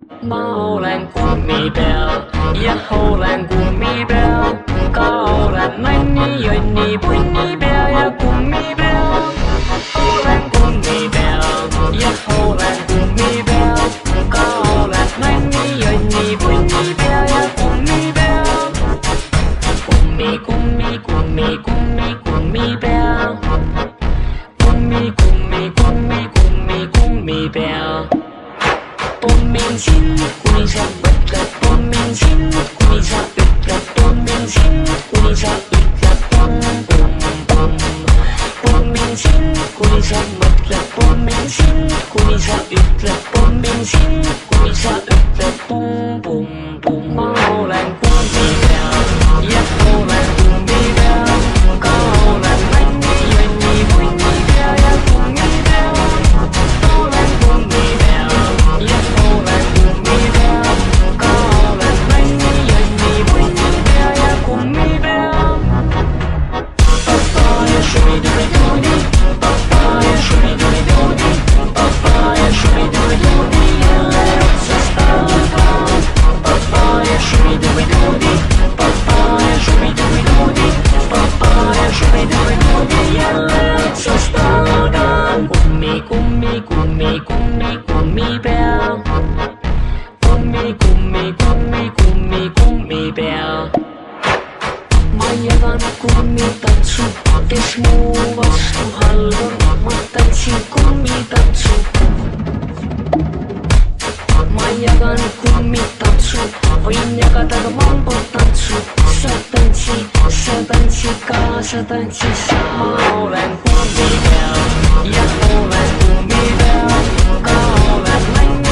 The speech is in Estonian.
Ma olen kummipea ja olen kummipea, ka olen nonni, jonni, punnipea ja kummipea. Olen kummipea ja olen kummipea, ka olen nonni, jonni, punnipea ja kummipea. Kummi, kummi, kummi, kummi, kummipea. Kummi, kummi, kummi, kummi, kummipea. Pommin sind, kuni sa mõtled, pommin sind, kuni sa ütled, pommin sind, kuni sa ütled pomm, pomm, pomm. Pommin sind, kuni sa mõtled, pommin sind, kuni sa ütled, pommin sind, kuni sa ütled pomm, pomm, pomm. Ma olen kummipea ja olen kummipea, ka olen nonni, jonni, punnipea ja kummipea. Olen kummipea ja olen kummipea, ka olen nonni, jonni, punnipea ja kummipea. Papa ja šumidumiduudi, papa ja šumidumiduudi, papa ja šumidumiduudi, jälle otsast algan. Papa ja šumidumiduudi, papa ja šumidumiduudi, papa ja šumidumiduudi, jälle otsast algan. Kummi, kummi, kummi, kummi, kummipea. Kummi, kummi, kummi, kummi, kummipea. Ma jagan kummitantsu, kes muu vastu halb on, ma tantsin kummitantsu. Ma jagan kummitantsu, võin jagada ka mambotantsu. Sa tantsid kaasa, tantsid sa. Ma olen kummipea ja olen kummipea, ka olen nonni.